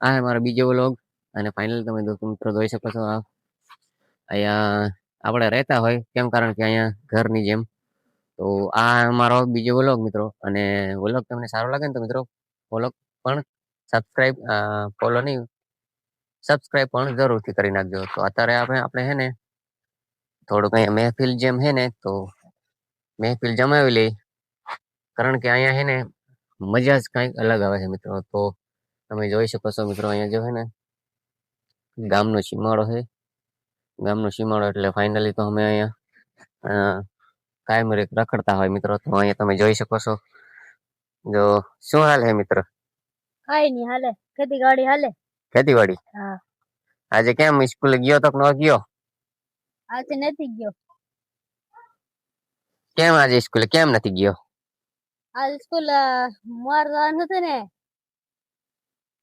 આ હે મારો બીજો વ્લોગ અને ફાઇનલી તમે મિત્રો જોઈ શકો છો અહીંયા આપણે રહેતા હોય કેમ કારણ કે અહીંયા ઘરની જેમ તો આ મારો બીજો વ્લોગ મિત્રો અને વ્લોગ તમને સારો લાગે ને તો મિત્રો વ્લોગ પણ સબસ્ક્રાઇબ ફોલો નહીં સબસ્ક્રાઇબ પણ જરૂરથી કરી નાખજો તો અત્યારે આપણે હે ને થોડુંક અહીંયા મહેફિલ જેમ હે ને તો મહેફિલ જમાવી લઈ કારણ કે અહીંયા હે ને મજા જ કંઈક અલગ આવે છે મિત્રો તો તમે જોઈ શકો છો મિત્રો અહીંયા જો હે ને ગામનો સીમાડો છે ગામનો સીમાડો એટલે ફાઇનલી તો અમે અહીંયા કાયમ રખડતા હોય મિત્રો તો અહીંયા તમે જોઈ શકો છો જો શું હાલ હે મિત્ર કાઈ નહીં હાલે ખેતીવાડી હાલે ખેતીવાડી હા આજે કેમ સ્કૂલે ગયો તો ન ગયો આજે નથી ગયો કેમ આજે સ્કૂલે કેમ નથી ગયો આજ સ્કૂલ મોર જવાનું હતું ને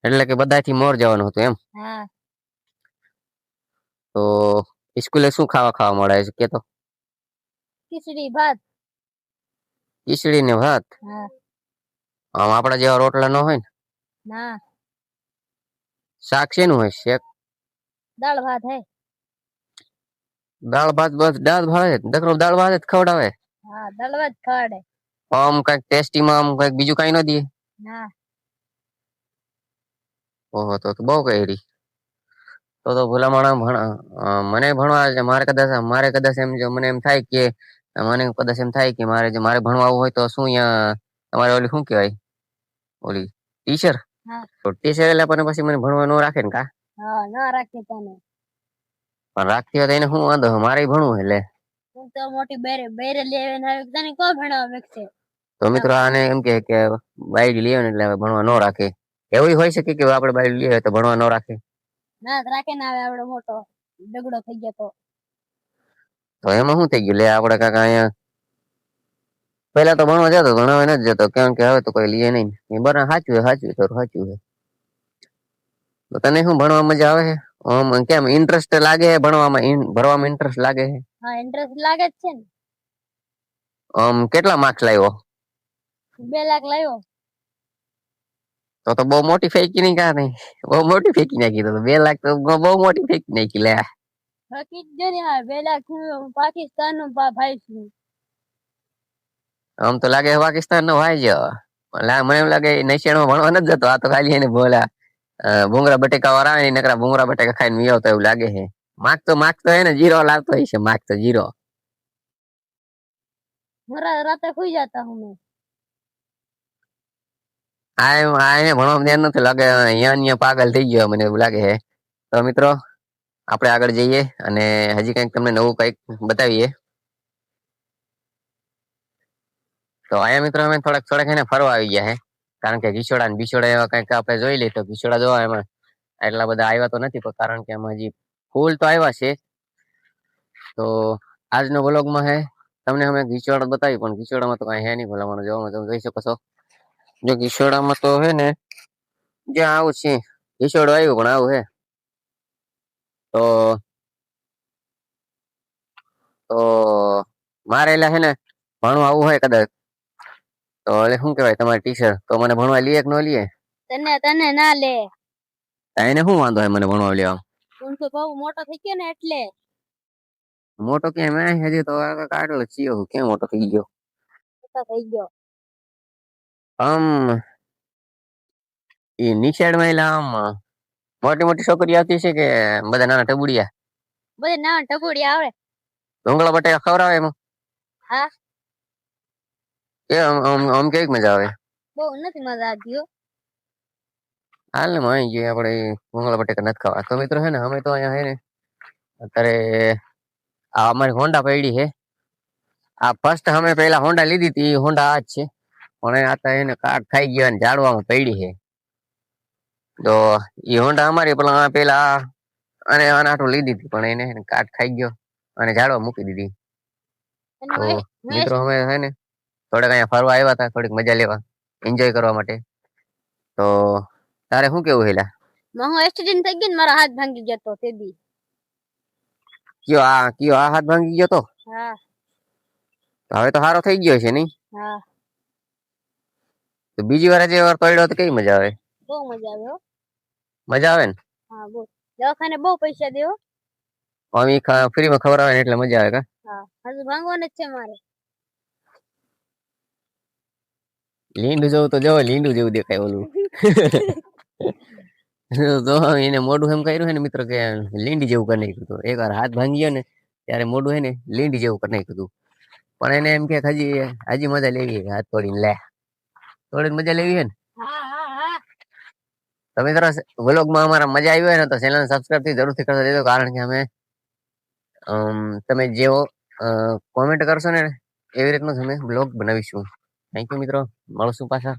એટલે કે બધાથી મોર જવાનું હતું એમ હા તો સ્કૂલે શું ખાવા મળે છે કે તો ખીચડી ભાત ખીચડી ને ભાત હા આમ આપડા જેવા રોટલા ન હોય ને ના શાક શેનું હોય શેક દાળ ભાત હે દાળ ભાત બસ દાળ ભાત દકરો દાળ ભાત જ ખવડાવે હા દાળ ભાત ખવડે આમ કઈક ટેસ્ટીમાં આમ કઈક બીજું કઈ ન દે ના ઓહો તો બહુ કઈ તો ભલા માણા મને ભણવા મારે કદાચ એમ જો મને એમ થાય કે મને કદાચ એમ થાય કે મારે ભણવા આવવું હોય તો શું અહીંયા તમારે ઓલી શું કહેવાય ઓલી ટીચર હા તો ટીચર એટલે પણ પછી મને ભણવા ન રાખે ને કા હા ના રાખે તને પણ રાખતી હોય તો એને શું વાંધો મારે ભણવું એટલે તું તો મોટી બેરે બેરે લેવીને આવી તને કો ભણાવવા મેકશે તો મિત્રો આને એમ કે બાઈક લઈએ ને એટલે ભણવા ન રાખે એવું હોય શકે કે આપણે બાઈક લઈએ તો ભણવા ન રાખે ના રાખે ને આવે આવડો મોટો ડગડો થઈ ગયો તો એમાં શું થઈ ગયું લે આપણે કાકા અહીંયા પેલા તો ભણવા જતો ભણવા નથી જતો કેમ કે હવે તો કોઈ લઈએ નહીં બરાબર સાચું છે તો તને શું ભણવા મજા આવે છે આમ કેમ ઇન્ટરેસ્ટ લાગે છે ભણવામાં ઇન્ટરેસ્ટ લાગે છે હા ઇન્ટરેસ્ટ લાગે જ છે ને આમ કેટલા માર્ક્સ લાવ્યો 2 લાખ લાવ્યો તો બહુ મોટી ફેંકી નહીં કા નહીં બહુ મોટી ફેંકી નાખી તો 2 લાખ તો બહુ મોટી ફેંકી નાખી લે ફેંકી જ ને હા 2 લાખ પાકિસ્તાન નો ભાઈ છું આમ તો લાગે પાકિસ્તાન નો ભાઈ જ મને એમ લાગે નૈશાણમાં ભણવા નથી જતો આ તો ખાલી એને બોલા ભૂંગરા બટેકા વાળા આવે નકરા ભૂંગરા બટેકા ખાઈને મી આવતો એવું લાગે છે માર્ક તો હે ને 0 લાવતો હોય છે માર્ક તો 0 રાતે સુઈ જતા હું આ ભણવામાં ધ્યાન નથી લાગે અહીંયા પાગલ થઈ ગયો મને એવું લાગે છે તો મિત્રો આપણે આગળ જઈએ અને હજી કંઈક તમને નવું કંઈક બતાવીએ તો અહીંયા મિત્રો અમે થોડાક એને ફરવા આવી ગયા છે કારણ કે ઘીછોડા ને બિછોડા એવા કંઈક આપણે જોઈ લઈએ તો ઘીછોડા જોવા એમાં એટલા બધા આવ્યા તો નથી પણ કારણ કે એમાં હજી ફૂલ તો આવ્યા છે તો આજનો વ્લોગમાં હે તમને અમે ઘીછોડા બતાવી પણ ઘીછોડામાં તો કઈ હે નહીં ભલામણ જોવામાં તમે જોઈ શકો છો જો ઘીછોડામાં તો હે ને જ્યાં આવું છે ઘીછોડું આવ્યું પણ આવું હે તો મારે એટલે હે ને ભણવા આવું હોય કદાચ તો એટલે શું કેવાય તમારી ટીચર તો મને ભણવા લઈએ કે ન લઈએ તને ના લે એને શું વાંધો હોય મને ભણવા લેવા તું તો બહુ મોટો થઈ ગયો ને એટલે મોટો કેમ હજી તો કાઢલો ચિયો કેમ મોટો થઈ ગયો આમ એ નિશાળમાં એટલે આમ મોટી છોકરી આવતી છે કે બધા નાના ટબુડિયા આવે ડુંગળા બટેકા ખવડાવે એમાં હા એ આમ કેવી મજા આવે બહુ નથી મજા આવતી હાલ ને માઈ ગયું આપણે ડુંગળા બટેકા નથી ખાવા તો મિત્રો હે ને અમે તો અહીંયા હે ને અત્યારે આ અમારી હોન્ડા પડી છે આ ફર્સ્ટ અમે પેલા હોન્ડા લીધી હતી હોન્ડા આ જ છે પણ આ એને કાટ ખાઈ ગયો ને ઝાડવામાં પડી છે તો એ હોન્ડા અમારી પેલા અને આનાટું લીધી હતી પણ એને કાટ ખાઈ ગયો અને ઝાડવા મૂકી દીધી તો મિત્રો અમે હે ને થોડાક અહીંયા ફરવા આવ્યા હતા થોડીક મજા લેવા એન્જોય કરવા માટે તો તારે શું કેવું હેલા હું એક્સિડન્ટ થઈ ગયો ને મારો હાથ ભાંગી ગયો તો તે દી કયો આ હાથ ભાંગી ગયો તો હા હવે તો સારો થઈ ગયો છે નહીં હા તો બીજી વાર જે વાર પડ્યો તો કેવી મજા આવે બહુ મજા આવે મજા આવે ને હા બહુ દવાખાને બહુ પૈસા દેવો. અમે ફ્રીમાં ખવડાવે ને એટલે મજા આવે કા હા હજુ ભાંગવાનું જ છે મારે. લીંડું જવું તો જવો લીંડું જેવું દેખાય ઓલું. તો એને મોઢું એમ કર્યું છે ને મિત્રો કે લીંડી જેવું કરી નાખ્યું હતું. એક વાર હાથ ભાંગી ગયો ને ત્યારે મોઢું હે ને લીંડી જેવું કરી નાખ્યું હતું. પણ એને એમ કે હજી મજા લેવી હાથ તોડીને લે તોડીને મજા લેવી છે ને. તો મિત્રો વ્લોગમાં અમારા મજા આવી હોય ને તો ચેનલ સબસ્ક્રાઇબ થી જરૂરથી કરી દેજો કારણ કે અમે તમે જેવો કોમેન્ટ કરશો ને એવી રીતનું અમે બ્લોગ બનાવીશું. થેન્ક યુ મિત્રો મળશું પાછા.